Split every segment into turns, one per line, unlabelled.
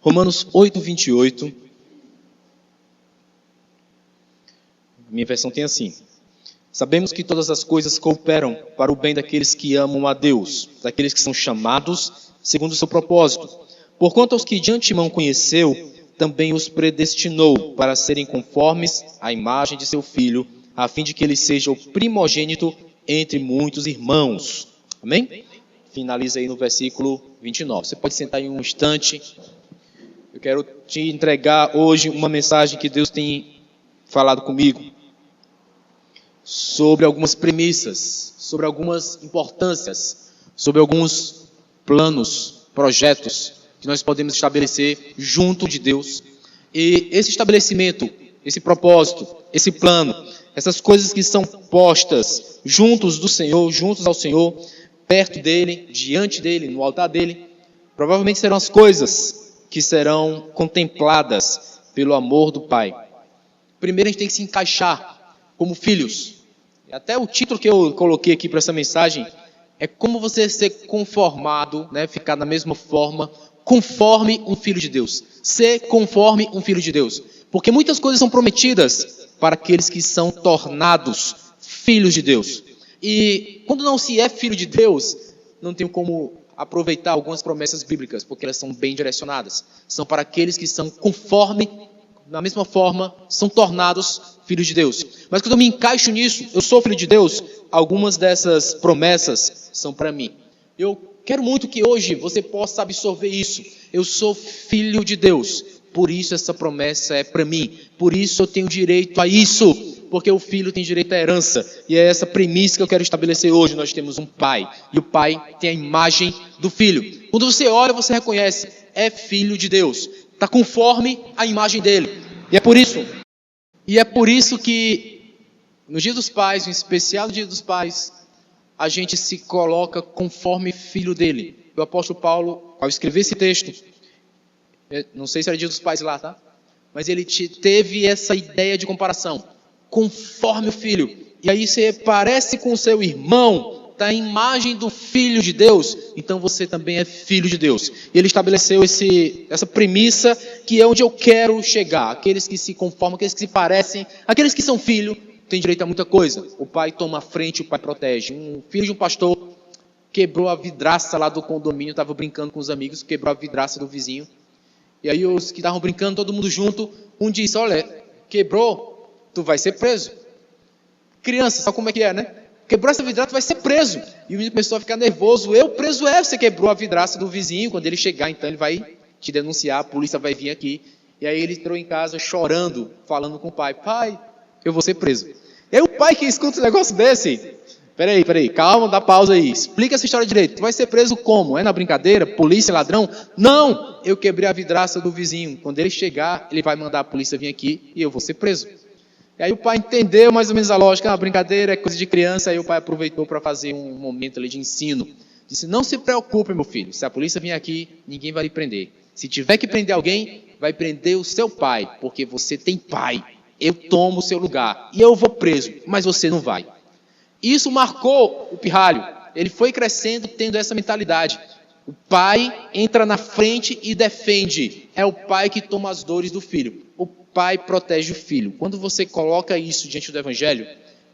Romanos 8, 28. Minha versão tem assim: sabemos que todas as coisas cooperam para o bem daqueles que amam a Deus, daqueles que são chamados segundo o seu propósito. Porquanto aos que de antemão conheceu, também os predestinou para serem conformes à imagem de seu Filho, a fim de que ele seja o primogênito entre muitos irmãos. Amém? Finaliza aí no versículo 29. Você pode sentar em um instante. Eu quero te entregar hoje uma mensagem que Deus tem falado comigo sobre algumas premissas, sobre algumas importâncias, sobre alguns planos, projetos que nós podemos estabelecer junto de Deus. E esse estabelecimento, esse propósito, esse plano, essas coisas que são postas juntos do Senhor, juntos ao Senhor, perto dele, diante dele, no altar dele, provavelmente serão as coisas que serão contempladas pelo amor do Pai. Primeiro a gente tem que se encaixar como filhos. Até o título que eu coloquei aqui para essa mensagem é como você ser conformado, né, ficar da mesma forma, conforme um filho de Deus. Ser conforme um filho de Deus. Porque muitas coisas são prometidas para aqueles que são tornados filhos de Deus. E quando não se é filho de Deus, não tem como aproveitar algumas promessas bíblicas, porque elas são bem direcionadas. São para aqueles que são conforme, da mesma forma, são tornados filhos de Deus. Mas quando eu me encaixo nisso, eu sou filho de Deus, algumas dessas promessas são para mim. Eu quero muito que hoje você possa absorver isso. Eu sou filho de Deus, por isso essa promessa é para mim. Por isso eu tenho direito a isso, porque o filho tem direito à herança. E é essa premissa que eu quero estabelecer hoje. Nós temos um pai, e o pai tem a imagem do filho. Quando você olha, você reconhece, é filho de Deus. Está conforme a imagem dele. E é por isso que no Dia dos Pais, em especial no Dia dos Pais, a gente se coloca conforme filho dele. O apóstolo Paulo, ao escrever esse texto, não sei se era Dia dos Pais lá, tá? Mas ele teve essa ideia de comparação, conforme o filho. E aí você parece com o seu irmão, está a imagem do filho de Deus, então você também é filho de Deus. E ele estabeleceu essa premissa que é onde eu quero chegar. Aqueles que se conformam, aqueles que se parecem, aqueles que são filhos, têm direito a muita coisa. O pai toma a frente, o pai protege. Um filho de um pastor quebrou a vidraça lá do condomínio, estava brincando com os amigos, quebrou a vidraça do vizinho. E aí os que estavam brincando, todo mundo junto, um disse, olha, quebrou, tu vai ser preso. Criança, sabe como é que é, né? Quebrou essa vidraça, tu vai ser preso. E o menino começou a ficar nervoso. Eu preso você quebrou a vidraça do vizinho. Quando ele chegar, então ele vai te denunciar, a polícia vai vir aqui. E aí ele entrou em casa chorando, falando com o pai, pai, eu vou ser preso. E aí o pai que escuta um negócio desse, peraí, calma, dá pausa aí, explica essa história direito. Tu vai ser preso como? É na brincadeira? Polícia, ladrão? Não, eu quebrei a vidraça do vizinho. Quando ele chegar, ele vai mandar a polícia vir aqui e eu vou ser preso. E aí o pai entendeu mais ou menos a lógica, a brincadeira é coisa de criança, aí o pai aproveitou para fazer um momento ali de ensino. Disse, não se preocupe, meu filho, se a polícia vir aqui, ninguém vai lhe prender. Se tiver que prender alguém, vai prender o seu pai, porque você tem pai. Eu tomo o seu lugar e eu vou preso, mas você não vai. Isso marcou o pirralho. Ele foi crescendo tendo essa mentalidade. O pai entra na frente e defende. É o pai que toma as dores do filho. O pai protege o filho. Quando você coloca isso diante do evangelho,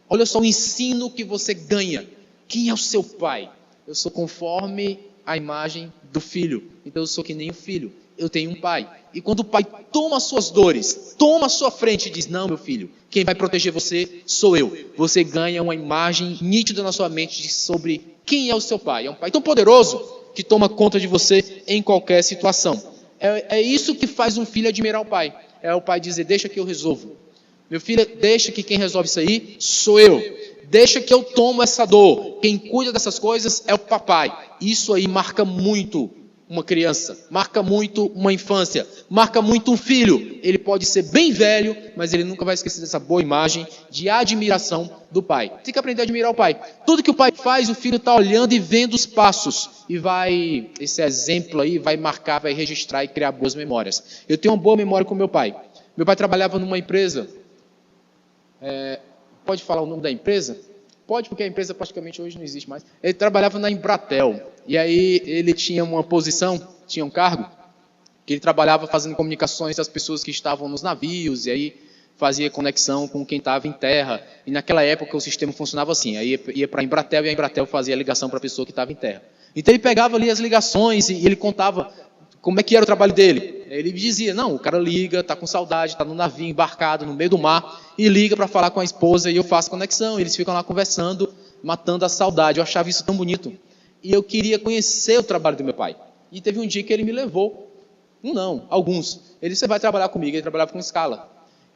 olha só o ensino que você ganha. Quem é o seu pai? Eu sou conforme a imagem do filho. Então eu sou que nem o filho. Eu tenho um pai. E quando o pai toma as suas dores, toma a sua frente e diz, não, meu filho, quem vai proteger você sou eu. Você ganha uma imagem nítida na sua mente sobre quem é o seu pai. É um pai tão poderoso que toma conta de você em qualquer situação. É isso que faz um filho admirar o pai. É o pai dizer, deixa que eu resolvo. Meu filho, deixa que quem resolve isso aí sou eu. Deixa que eu tomo essa dor. Quem cuida dessas coisas é o papai. Isso aí marca muito uma criança, marca muito uma infância, marca muito um filho. Ele pode ser bem velho, mas ele nunca vai esquecer dessa boa imagem de admiração do pai. Tem que aprender a admirar o pai. Tudo que o pai faz, o filho está olhando e vendo os passos. E vai, esse exemplo aí, vai marcar, vai registrar e criar boas memórias. Eu tenho uma boa memória com meu pai. Meu pai trabalhava numa empresa. Pode falar o nome da empresa? Pode, porque a empresa praticamente hoje não existe mais. Ele trabalhava na Embratel. E aí ele tinha uma posição, tinha um cargo, que ele trabalhava fazendo comunicações das pessoas que estavam nos navios, e aí fazia conexão com quem estava em terra. E naquela época o sistema funcionava assim, aí ia para a Embratel, e a Embratel fazia a ligação para a pessoa que estava em terra. Então ele pegava ali as ligações e ele contava como é que era o trabalho dele. Ele dizia, não, o cara liga, está com saudade, está no navio embarcado no meio do mar, e liga para falar com a esposa, e eu faço conexão, eles ficam lá conversando, matando a saudade. Eu achava isso tão bonito. E eu queria conhecer o trabalho do meu pai. E teve um dia que ele me levou, alguns. Ele disse, você vai trabalhar comigo. Ele trabalhava com escala.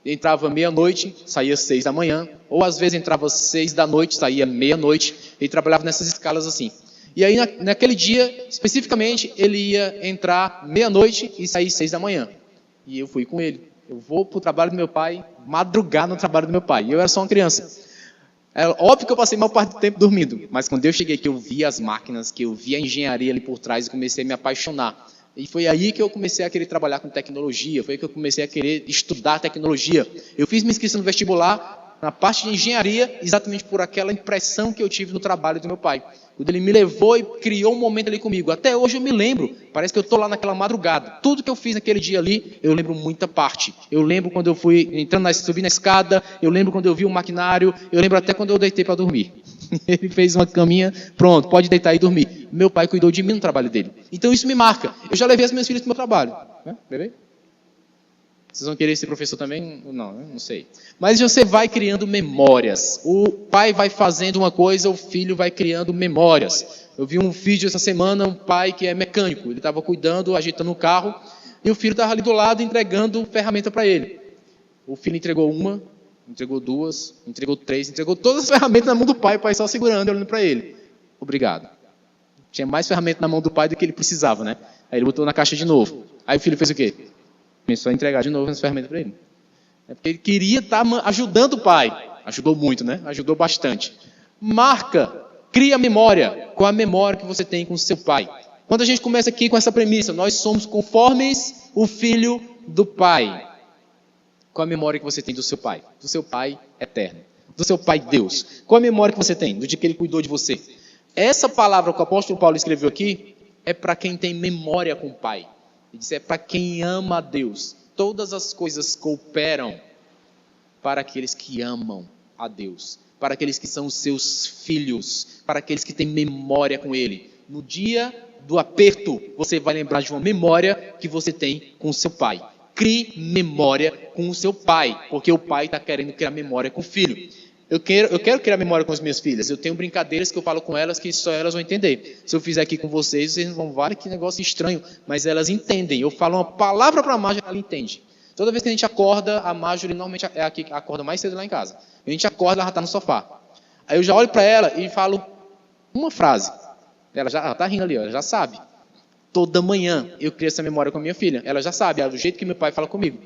Ele entrava meia-noite, saía 6 da manhã, ou às vezes entrava 6 da noite, saía meia-noite. Ele trabalhava nessas escalas assim. E aí, naquele dia, especificamente, ele ia entrar meia-noite e sair 6 da manhã. E eu fui com ele. Eu vou para o trabalho do meu pai, madrugar no trabalho do meu pai. E eu era só uma criança. É óbvio que eu passei a maior parte do tempo dormindo. Mas quando eu cheguei, que eu vi as máquinas, que eu vi a engenharia ali por trás, e comecei a me apaixonar. E foi aí que eu comecei a querer trabalhar com tecnologia. Foi aí que eu comecei a querer estudar tecnologia. Eu fiz minha inscrição no vestibular, na parte de engenharia, exatamente por aquela impressão que eu tive no trabalho do meu pai. Quando ele me levou e criou um momento ali comigo. Até hoje eu me lembro, parece que eu estou lá naquela madrugada. Tudo que eu fiz naquele dia ali, eu lembro muita parte. Eu lembro quando eu fui subi na escada, eu lembro quando eu vi o maquinário, eu lembro até quando eu deitei para dormir. Ele fez uma caminha, pronto, pode deitar e dormir. Meu pai cuidou de mim no trabalho dele. Então isso me marca. Eu já levei as minhas filhas para o meu trabalho. Bebê? Vocês vão querer ser professor também? Não sei. Mas você vai criando memórias. O pai vai fazendo uma coisa, o filho vai criando memórias. Eu vi um vídeo essa semana, um pai que é mecânico. Ele estava cuidando, ajeitando o carro, e o filho estava ali do lado entregando ferramenta para ele. O filho entregou uma, entregou duas, entregou três, entregou todas as ferramentas na mão do pai, o pai só segurando e olhando para ele. Obrigado. Tinha mais ferramenta na mão do pai do que ele precisava, né? Aí ele botou na caixa de novo. Aí o filho fez o quê? Começou a entregar de novo as ferramentas para ele. É porque ele queria estar ajudando o pai. Ajudou muito, né? Ajudou bastante. Marca, cria memória. Qual a memória que você tem com o seu pai? Quando a gente começa aqui com essa premissa, nós somos conformes o filho do pai. Qual a memória que você tem do seu pai? Do seu pai eterno. Do seu pai Deus. Qual a memória que você tem do dia que ele cuidou de você? Essa palavra que o apóstolo Paulo escreveu aqui é para quem tem memória com o pai. Ele diz, é para quem ama a Deus. Todas as coisas cooperam para aqueles que amam a Deus. Para aqueles que são os seus filhos. Para aqueles que têm memória com Ele. No dia do aperto, você vai lembrar de uma memória que você tem com o seu pai. Crie memória com o seu pai. Porque o pai está querendo criar memória com o filho. Eu quero criar memória com as minhas filhas. Eu tenho brincadeiras que eu falo com elas que só elas vão entender. Se eu fizer aqui com vocês não vão ver que negócio estranho. Mas elas entendem. Eu falo uma palavra para a Marjorie, ela entende. Toda vez que a gente acorda, a Marjorie normalmente é a que acorda mais cedo lá em casa. A gente acorda, ela já está no sofá. Aí eu já olho para ela e falo uma frase. Ela já está rindo ali, ela já sabe. Toda manhã eu crio essa memória com a minha filha. Ela já sabe, é do jeito que meu pai fala comigo.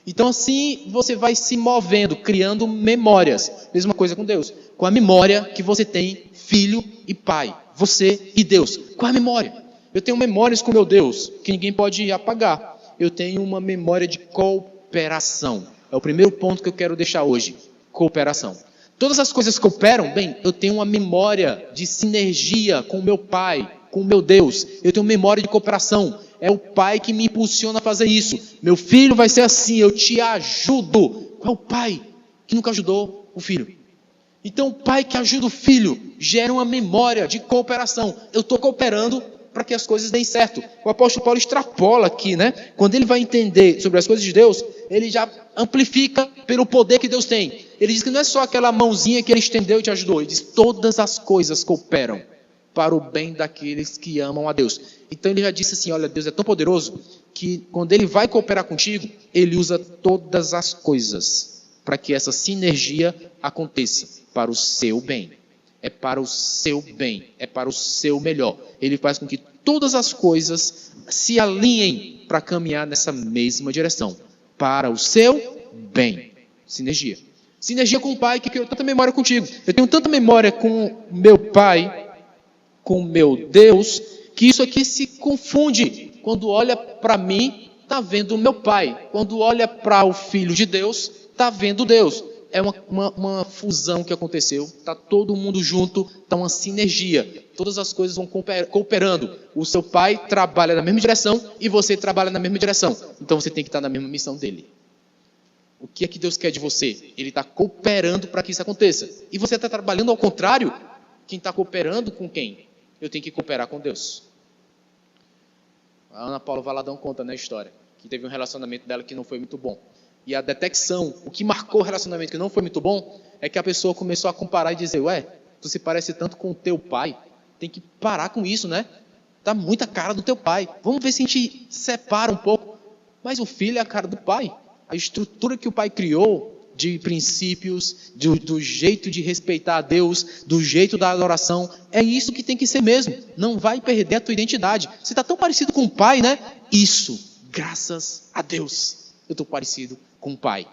Então assim você vai se movendo, criando memórias. Mesma coisa com Deus. Com a memória que você tem, filho e pai. Você e Deus. Qual é a memória? Eu tenho memórias com meu Deus, que ninguém pode apagar. Eu tenho uma memória de cooperação. É o primeiro ponto que eu quero deixar hoje. Cooperação. Todas as coisas cooperam, bem, eu tenho uma memória de sinergia com o meu pai, com o meu Deus. Eu tenho memória de cooperação. É o pai que me impulsiona a fazer isso. Meu filho vai ser assim, eu te ajudo. Qual é o pai que nunca ajudou o filho? Então o pai que ajuda o filho gera uma memória de cooperação. Eu estou cooperando para que as coisas deem certo. O apóstolo Paulo extrapola aqui, né? Quando ele vai entender sobre as coisas de Deus, ele já amplifica pelo poder que Deus tem. Ele diz que não é só aquela mãozinha que ele estendeu e te ajudou. Ele diz, todas as coisas cooperam para o bem daqueles que amam a Deus. Então ele já disse assim, olha, Deus é tão poderoso que quando ele vai cooperar contigo, ele usa todas as coisas para que essa sinergia aconteça para o seu bem. É para o seu bem, é para o seu melhor. Ele faz com que todas as coisas se alinhem para caminhar nessa mesma direção. Para o seu bem. Sinergia. Sinergia com o pai que criou tanta memória contigo. Eu tenho tanta memória com meu pai, com meu Deus, que isso aqui se confunde. Quando olha para mim, está vendo o meu pai. Quando olha para o Filho de Deus, está vendo Deus. É uma fusão que aconteceu. Está todo mundo junto, está uma sinergia. todas as coisas vão cooperando. O seu pai trabalha na mesma direção e você trabalha na mesma direção. Então você tem que estar na mesma missão dele. O que é que Deus quer de você? Ele está cooperando para que isso aconteça. E você está trabalhando ao contrário? Quem está cooperando com quem? Eu tenho que cooperar com Deus. A Ana Paula Valadão conta na história que teve um relacionamento dela que não foi muito bom. E a detecção, o que marcou o relacionamento que não foi muito bom, é que a pessoa começou a comparar e dizer, ué, tu se parece tanto com o teu pai, tem que parar com isso, né? Tá muita cara do teu pai. Vamos ver se a gente separa um pouco. Mas o filho é a cara do pai. A estrutura que o pai criou de princípios, do jeito de respeitar a Deus, do jeito da adoração, é isso que tem que ser mesmo. Não vai perder a tua identidade. Você está tão parecido com o pai, né? Isso, graças a Deus, eu estou parecido com o pai.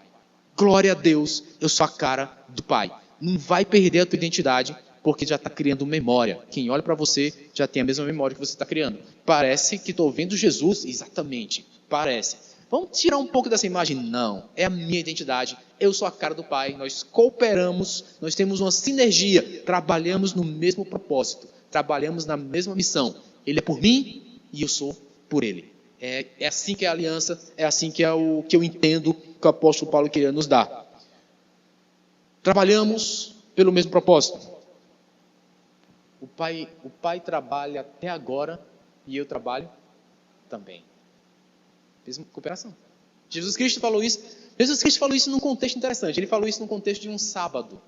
Glória a Deus, eu sou a cara do pai. Não vai perder a tua identidade, porque já está criando memória. Quem olha para você já tem a mesma memória que você está criando. Parece que estou vendo Jesus, exatamente, parece. Vamos tirar um pouco dessa imagem? Não, é a minha identidade, eu sou a cara do Pai, nós cooperamos, nós temos uma sinergia, trabalhamos no mesmo propósito, trabalhamos na mesma missão. Ele é por mim e eu sou por Ele. É assim que é a aliança, é assim que é o que eu entendo que o apóstolo Paulo queria nos dar. Trabalhamos pelo mesmo propósito. O pai trabalha até agora e eu trabalho também. Mesma cooperação. Jesus Cristo falou isso num contexto interessante. Ele falou isso num contexto de um sábado.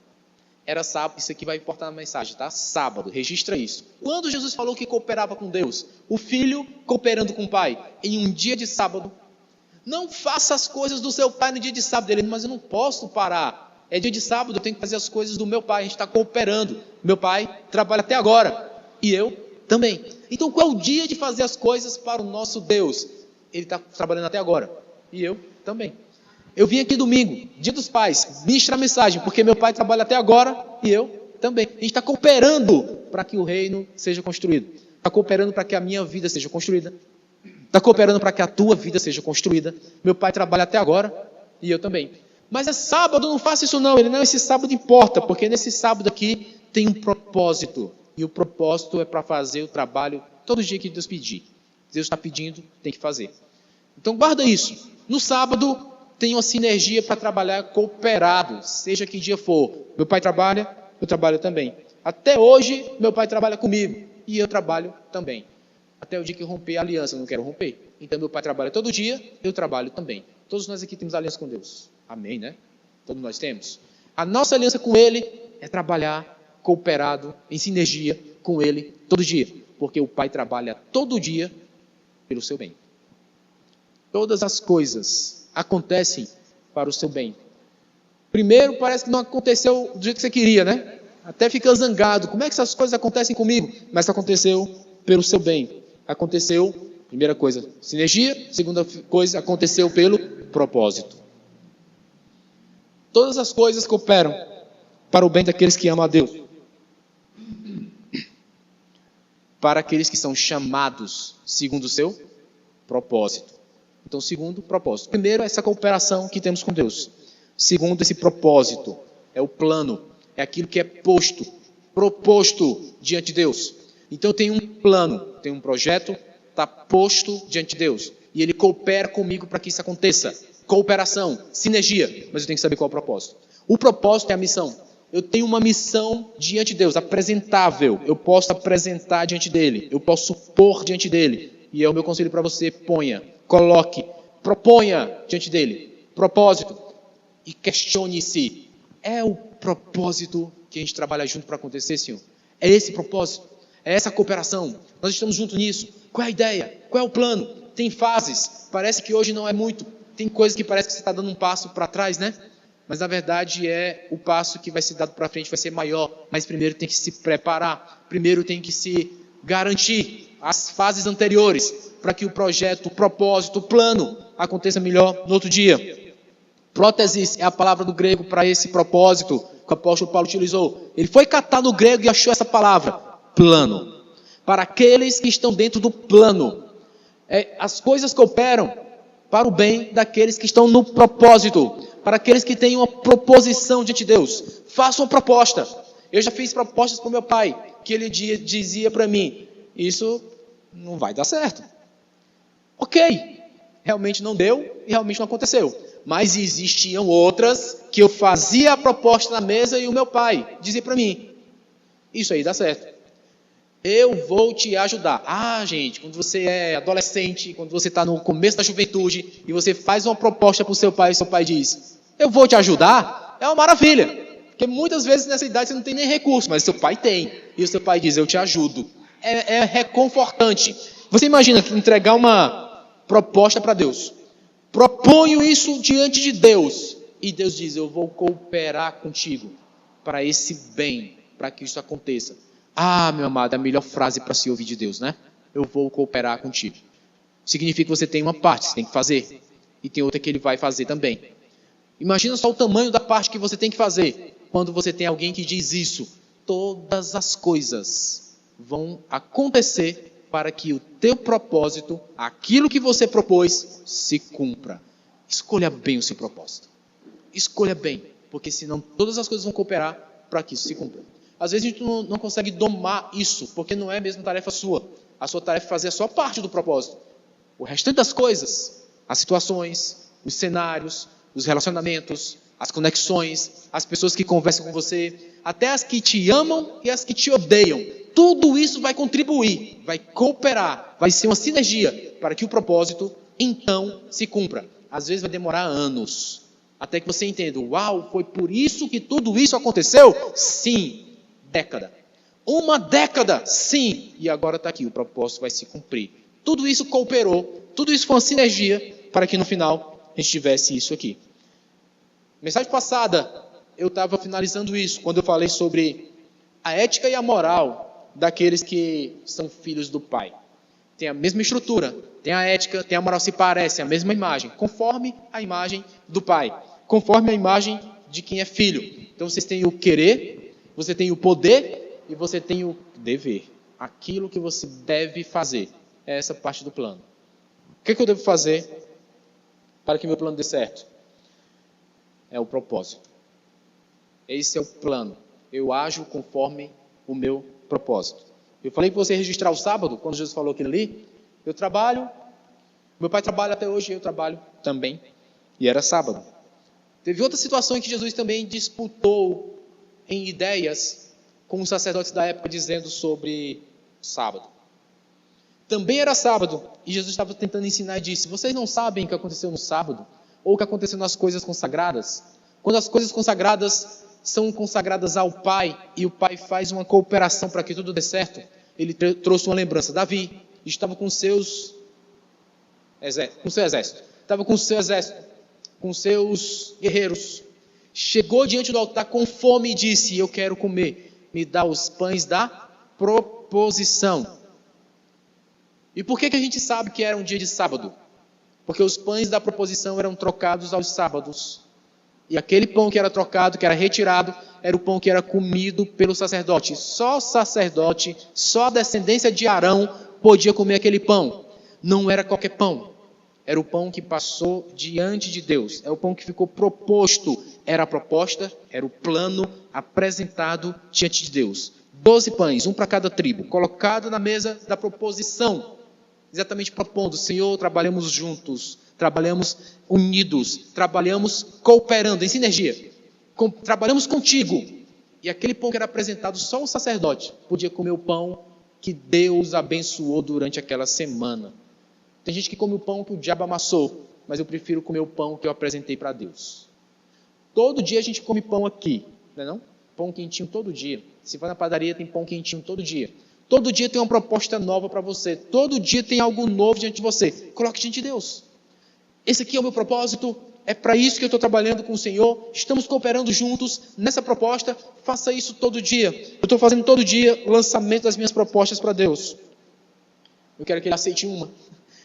Era sábado, isso aqui vai importar na mensagem, tá? Sábado, registra isso. Quando Jesus falou que cooperava com Deus, o filho cooperando com o pai, em um dia de sábado, não faça as coisas do seu pai no dia de sábado. Ele, mas eu não posso parar. É dia de sábado, eu tenho que fazer as coisas do meu pai. A gente está cooperando. Meu pai trabalha até agora. E eu também. Então qual é o dia de fazer as coisas para o nosso Deus? Ele está trabalhando até agora. E eu também. Eu vim aqui domingo, dia dos pais, ministrar mensagem, porque meu pai trabalha até agora e eu também. A gente está cooperando para que o reino seja construído. Está cooperando para que a minha vida seja construída. Está cooperando para que a tua vida seja construída. Meu pai trabalha até agora e eu também. Mas é sábado, não faça isso não. Ele não, esse sábado importa, porque nesse sábado aqui tem um propósito. E o propósito é para fazer o trabalho todo dia que Deus pedir. Deus está pedindo, tem que fazer. Então guarda isso. No sábado tem uma sinergia para trabalhar cooperado, seja que dia for. Meu pai trabalha, eu trabalho também. Até hoje meu pai trabalha comigo e eu trabalho também. Até o dia que eu romper a aliança, eu não quero romper. Então meu pai trabalha todo dia, eu trabalho também. Todos nós aqui temos aliança com Deus. Amém, né? Todos nós temos. A nossa aliança com Ele é trabalhar cooperado, em sinergia com Ele todo dia. Porque o pai trabalha todo dia pelo seu bem. Todas as coisas acontecem para o seu bem. Primeiro, parece que não aconteceu do jeito que você queria, né? Até fica zangado. Como é que essas coisas acontecem comigo? Mas aconteceu pelo seu bem. Aconteceu, primeira coisa, sinergia. Segunda coisa, aconteceu pelo propósito. Todas as coisas cooperam para o bem daqueles que amam a Deus. Para aqueles que são chamados segundo o seu propósito. Então, segundo, propósito. Primeiro, essa cooperação que temos com Deus. Segundo, esse propósito. É o plano. É aquilo que é proposto diante de Deus. Então, eu tenho um plano, tenho um projeto, está posto diante de Deus. E Ele coopera comigo para que isso aconteça. Cooperação, sinergia. Mas eu tenho que saber qual é o propósito. O propósito é a missão. Eu tenho uma missão diante de Deus, apresentável. Eu posso apresentar diante dEle. Eu posso pôr diante dEle. E é o meu conselho para você, ponha, coloque, proponha diante dEle. Propósito. E questione-se. É o propósito que a gente trabalha junto para acontecer, Senhor? É esse propósito? É essa cooperação? Nós estamos juntos nisso? Qual é a ideia? Qual é o plano? Tem fases. Parece que hoje não é muito. Tem coisas que parece que você está dando um passo para trás, né? Mas na verdade é o passo que vai ser dado para frente, vai ser maior. Mas primeiro tem que se preparar. Primeiro tem que se garantir as fases anteriores para que o projeto, o propósito, o plano aconteça melhor no outro dia. Prótesis é a palavra do grego para esse propósito que o apóstolo Paulo utilizou. Ele foi catar no grego e achou essa palavra, plano. Para aqueles que estão dentro do plano. As coisas cooperam para o bem daqueles que estão no propósito. Para aqueles que têm uma proposição diante de Deus. Faça uma proposta. Eu já fiz propostas para o meu pai. que ele dizia para mim, isso não vai dar certo. Ok, realmente não deu e realmente não aconteceu. Mas existiam outras que eu fazia a proposta na mesa e o meu pai dizia para mim, isso aí dá certo. Eu vou te ajudar. Gente, quando você é adolescente, quando você está no começo da juventude e você faz uma proposta para o seu pai e seu pai diz, eu vou te ajudar, é uma maravilha. Porque muitas vezes nessa idade você não tem nem recurso, mas seu pai tem. E o seu pai diz, eu te ajudo. É reconfortante. Você imagina entregar uma proposta para Deus. Proponho isso diante de Deus. E Deus diz, eu vou cooperar contigo para esse bem, para que isso aconteça. Meu amado, é a melhor frase para se ouvir de Deus, né? Eu vou cooperar contigo. Significa que você tem uma parte, você tem que fazer. E tem outra que ele vai fazer também. Imagina só o tamanho da parte que você tem que fazer. Quando você tem alguém que diz isso. Todas as coisas vão acontecer para que o teu propósito, aquilo que você propôs, se cumpra. Escolha bem o seu propósito. Escolha bem, porque senão todas as coisas vão cooperar para que isso se cumpra. Às vezes a gente não consegue domar isso, porque não é mesmo tarefa sua. A sua tarefa é fazer a sua parte do propósito. O restante das coisas, as situações, os cenários, os relacionamentos, as conexões, as pessoas que conversam com você, até as que te amam e as que te odeiam. Tudo isso vai contribuir, vai cooperar, vai ser uma sinergia para que o propósito, então, se cumpra. Às vezes vai demorar anos, até que você entenda, foi por isso que tudo isso aconteceu? Sim, década. Uma década, sim, e agora está aqui, o propósito vai se cumprir. Tudo isso cooperou, tudo isso foi uma sinergia para que no final a gente tivesse isso aqui. Mensagem passada, eu estava finalizando isso, quando eu falei sobre a ética e a moral daqueles que são filhos do Pai. Tem a mesma estrutura, tem a ética, tem a moral, se parece, a mesma imagem, conforme a imagem do Pai, conforme a imagem de quem é filho. Então vocês têm o querer, você tem o poder e você tem o dever. Aquilo que você deve fazer, é essa parte do plano. O que eu devo fazer para que meu plano dê certo? É o propósito. Esse é o plano. Eu ajo conforme o meu propósito. Eu falei para você registrar o sábado, quando Jesus falou aquilo ali. Eu trabalho, meu pai trabalha até hoje, eu trabalho também. E era sábado. Teve outra situação em que Jesus também disputou em ideias com os sacerdotes da época, dizendo sobre sábado. Também era sábado, e Jesus estava tentando ensinar e disse, vocês não sabem o que aconteceu no sábado? Ou o que aconteceu nas coisas consagradas? Quando as coisas consagradas são consagradas ao Pai, e o Pai faz uma cooperação para que tudo dê certo, ele trouxe uma lembrança. Davi estava com seu exército, estava com seu exército, com seus guerreiros, chegou diante do altar com fome e disse, eu quero comer, me dá os pães da proposição. E por que a gente sabe que era um dia de sábado? Porque os pães da proposição eram trocados aos sábados. E aquele pão que era trocado, que era retirado, era o pão que era comido pelo sacerdote. Só o sacerdote, só a descendência de Arão podia comer aquele pão. Não era qualquer pão. Era o pão que passou diante de Deus. É o pão que ficou proposto. Era a proposta, era o plano apresentado diante de Deus. 12 pães, um para cada tribo, colocado na mesa da proposição. Exatamente propondo, Senhor, trabalhamos juntos, trabalhamos unidos, trabalhamos cooperando, em sinergia. Trabalhamos contigo. E aquele pão que era apresentado, só o sacerdote podia comer o pão que Deus abençoou durante aquela semana. Tem gente que come o pão que o diabo amassou, mas eu prefiro comer o pão que eu apresentei para Deus. Todo dia a gente come pão aqui, não é não? Pão quentinho todo dia. Se vai na padaria, tem pão quentinho todo dia. Todo dia tem uma proposta nova para você. Todo dia tem algo novo diante de você. Coloque diante de Deus. Esse aqui é o meu propósito. É para isso que eu estou trabalhando com o Senhor. Estamos cooperando juntos nessa proposta. Faça isso todo dia. Eu estou fazendo todo dia o lançamento das minhas propostas para Deus. Eu quero que Ele aceite uma.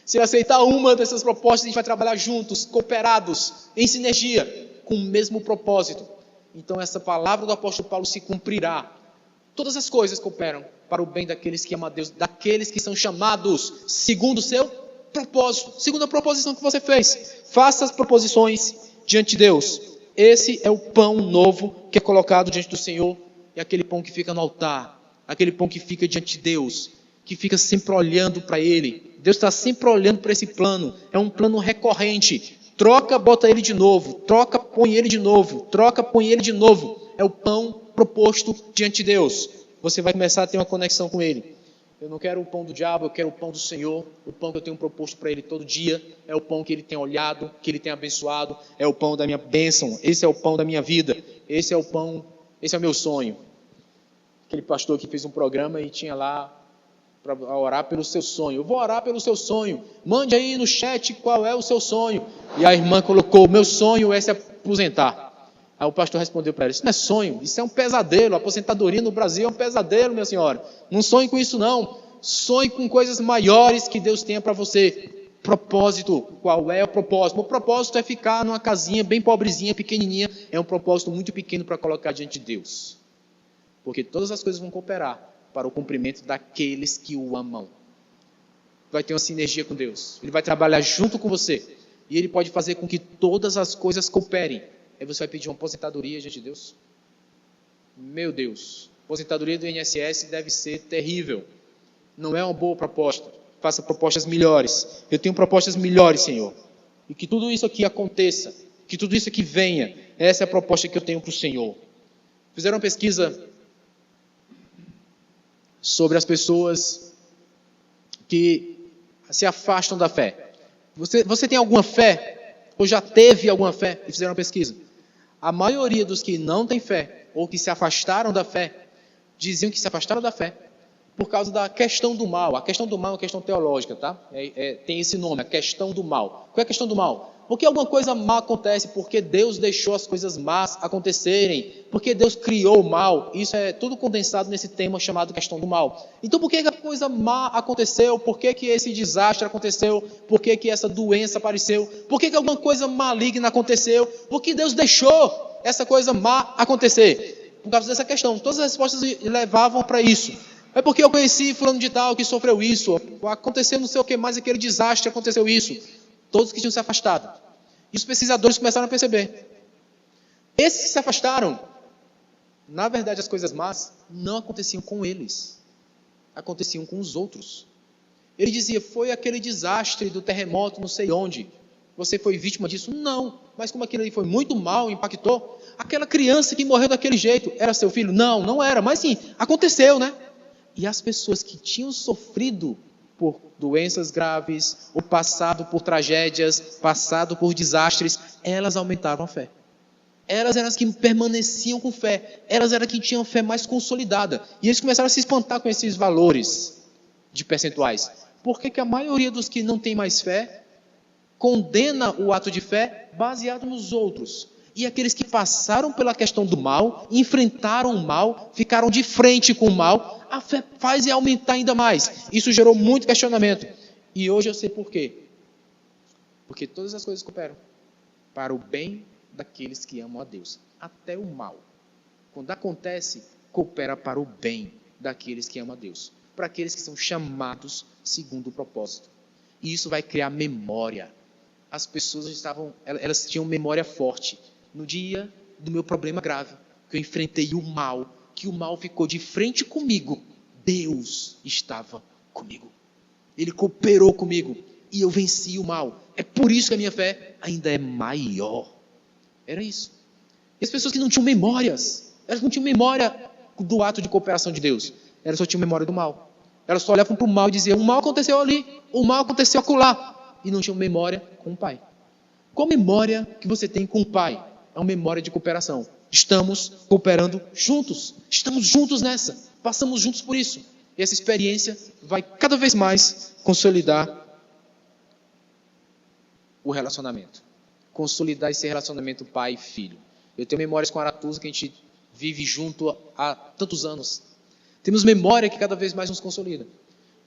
Se Ele aceitar uma dessas propostas, a gente vai trabalhar juntos, cooperados, em sinergia, com o mesmo propósito. Então essa palavra do apóstolo Paulo se cumprirá. Todas as coisas cooperam para o bem daqueles que amam a Deus, daqueles que são chamados segundo o seu propósito, segundo a proposição que você fez. Faça as proposições diante de Deus. Esse é o pão novo que é colocado diante do Senhor, e aquele pão que fica no altar, aquele pão que fica diante de Deus, que fica sempre olhando para Ele. Deus está sempre olhando para esse plano, é um plano recorrente. Troca, bota ele de novo, troca, põe ele de novo, troca, põe ele de novo. É o pão proposto diante de Deus. Você vai começar a ter uma conexão com Ele. Eu não quero o pão do diabo, eu quero o pão do Senhor. O pão que eu tenho proposto para Ele todo dia é o pão que Ele tem olhado, que Ele tem abençoado. É o pão da minha bênção. Esse é o pão da minha vida. Esse é o pão, esse é o meu sonho. Aquele pastor que fez um programa e tinha lá para orar pelo seu sonho. Eu vou orar pelo seu sonho. Mande aí no chat qual é o seu sonho. E a irmã colocou: meu sonho é se aposentar. Aí o pastor respondeu para ela: isso não é sonho, isso é um pesadelo. A aposentadoria no Brasil é um pesadelo, minha senhora. Não sonhe com isso não. Sonhe com coisas maiores que Deus tenha para você. Propósito. Qual é o propósito? O propósito é ficar numa casinha bem pobrezinha, pequenininha. É um propósito muito pequeno para colocar diante de Deus. Porque todas as coisas vão cooperar para o cumprimento daqueles que o amam. Vai ter uma sinergia com Deus. Ele vai trabalhar junto com você. E Ele pode fazer com que todas as coisas cooperem. Aí você vai pedir uma aposentadoria diante de Deus? Meu Deus, a aposentadoria do INSS deve ser terrível. Não é uma boa proposta. Faça propostas melhores. Eu tenho propostas melhores, Senhor. E que tudo isso aqui aconteça. Que tudo isso aqui venha. Essa é a proposta que eu tenho para o Senhor. Fizeram uma pesquisa sobre as pessoas que se afastam da fé. Você tem alguma fé? Ou já teve alguma fé? E fizeram uma pesquisa. A maioria dos que não têm fé, ou que se afastaram da fé, diziam que se afastaram da fé por causa da questão do mal. A questão do mal é uma questão teológica, tá? Tem esse nome, a questão do mal. Qual é a questão do mal? Porque alguma coisa má acontece, porque Deus deixou as coisas más acontecerem, porque Deus criou o mal. Isso é tudo condensado nesse tema chamado questão do mal. Então por que a coisa má aconteceu? Por que esse desastre aconteceu? Por que essa doença apareceu? Por que alguma coisa maligna aconteceu? Por que Deus deixou essa coisa má acontecer? Por causa dessa questão. Todas as respostas levavam para isso. É porque eu conheci fulano de tal que sofreu isso. Aconteceu não sei o que mais, aquele desastre, aconteceu isso. Todos que tinham se afastado. E os pesquisadores começaram a perceber. Esses que se afastaram, na verdade as coisas más não aconteciam com eles. Aconteciam com os outros. Ele dizia: foi aquele desastre do terremoto não sei onde. Você foi vítima disso? Não. Mas como aquilo ali foi muito mal, impactou. Aquela criança que morreu daquele jeito, era seu filho? Não, não era. Mas sim, aconteceu, né? E as pessoas que tinham sofrido por doenças graves, ou passado por tragédias, passado por desastres, elas aumentavam a fé. Elas eram as que permaneciam com fé. Elas eram as que tinham fé mais consolidada. E eles começaram a se espantar com esses valores de percentuais. Por que a maioria dos que não tem mais fé condena o ato de fé baseado nos outros? E aqueles que passaram pela questão do mal, enfrentaram o mal, ficaram de frente com o mal, a fé faz aumentar ainda mais. Isso gerou muito questionamento. E hoje eu sei por quê. Porque todas as coisas cooperam para o bem daqueles que amam a Deus. Até o mal, quando acontece, coopera para o bem daqueles que amam a Deus. Para aqueles que são chamados segundo o propósito. E isso vai criar memória. As pessoas elas tinham memória forte. No dia do meu problema grave, que eu enfrentei o mal, que o mal ficou de frente comigo, Deus estava comigo. Ele cooperou comigo e eu venci o mal. É por isso que a minha fé ainda é maior. Era isso. E as pessoas que não tinham memórias, elas não tinham memória do ato de cooperação de Deus. Elas só tinham memória do mal. Elas só olhavam para o mal e diziam: o mal aconteceu ali, o mal aconteceu acolá. E não tinham memória com o Pai. Qual memória que você tem com o Pai? É uma memória de cooperação. Estamos cooperando juntos. Estamos juntos nessa. Passamos juntos por isso. E essa experiência vai cada vez mais consolidar o relacionamento. Consolidar esse relacionamento pai e filho. Eu tenho memórias com a Aratuza que a gente vive junto há tantos anos. Temos memória que cada vez mais nos consolida.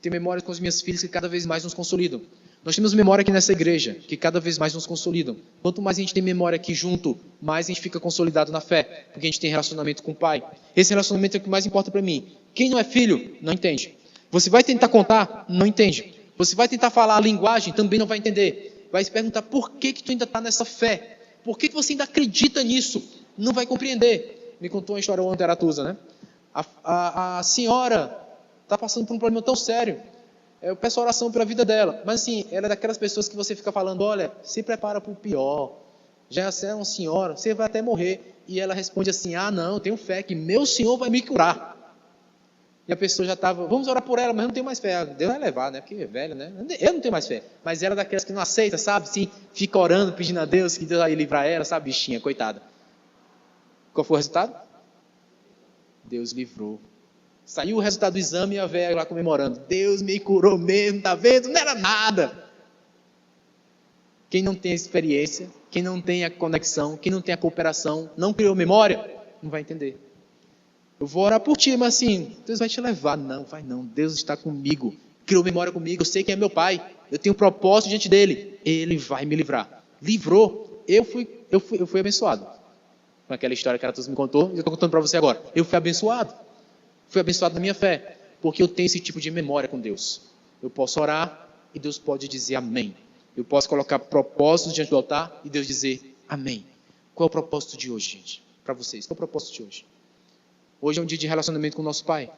Tenho memórias com as minhas filhas que cada vez mais nos consolidam. Nós temos memória aqui nessa igreja, que cada vez mais nos consolidam. Quanto mais a gente tem memória aqui junto, mais a gente fica consolidado na fé, porque a gente tem relacionamento com o Pai. Esse relacionamento é o que mais importa para mim. Quem não é filho, não entende. Você vai tentar contar, não entende. Você vai tentar falar a linguagem, também não vai entender. Vai se perguntar: por que tu ainda está nessa fé? Por que você ainda acredita nisso? Não vai compreender. Me contou uma história ontem, Aratuza, né? A senhora está passando por um problema tão sério. Eu peço oração pela vida dela. Mas assim, ela é daquelas pessoas que você fica falando, olha, se prepara para o pior. Já é uma senhora, você vai até morrer. E ela responde assim, não, eu tenho fé que meu Senhor vai me curar. E a pessoa já estava, vamos orar por ela, mas eu não tenho mais fé. Deus vai levar, né? Porque é velho, né? Eu não tenho mais fé. Mas ela é daquelas que não aceita, sabe? Sim, fica orando, pedindo a Deus, que Deus vai livrar ela, sabe? Bichinha, coitada. Qual foi o resultado? Deus livrou. Saiu o resultado do exame e a velha lá comemorando. Deus me curou mesmo, tá vendo? Não era nada. Quem não tem a experiência, quem não tem a conexão, quem não tem a cooperação, não criou memória, não vai entender. Eu vou orar por ti, mas assim, Deus vai te levar. Não, vai não. Deus está comigo. Criou memória comigo. Eu sei quem é meu pai. Eu tenho um propósito diante dele. Ele vai me livrar. Livrou. Eu fui abençoado. Com aquela história que a Aratus me contou, eu estou contando para você agora. Eu fui abençoado. Fui abençoado na minha fé. Porque eu tenho esse tipo de memória com Deus. Eu posso orar e Deus pode dizer amém. Eu posso colocar propósitos diante do altar e Deus dizer amém. Qual é o propósito de hoje, gente? Para vocês, qual é o propósito de hoje? Hoje é um dia de relacionamento com o nosso Pai.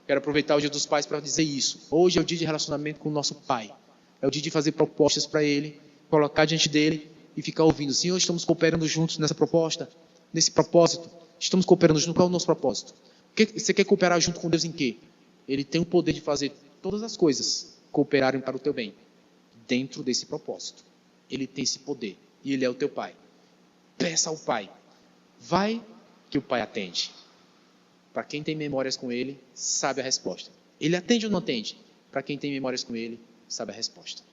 Quero aproveitar o dia dos pais para dizer isso. Hoje é o dia de relacionamento com o nosso Pai. É o dia de fazer propostas para Ele, colocar diante dEle e ficar ouvindo. Senhor, estamos cooperando juntos nessa proposta, nesse propósito. Estamos cooperando juntos. Qual é o nosso propósito? Você quer cooperar junto com Deus em quê? Ele tem o poder de fazer todas as coisas cooperarem para o teu bem, dentro desse propósito. Ele tem esse poder e Ele é o teu Pai. Peça ao Pai. Vai que o Pai atende. Para quem tem memórias com Ele, sabe a resposta. Ele atende ou não atende? Para quem tem memórias com Ele, sabe a resposta.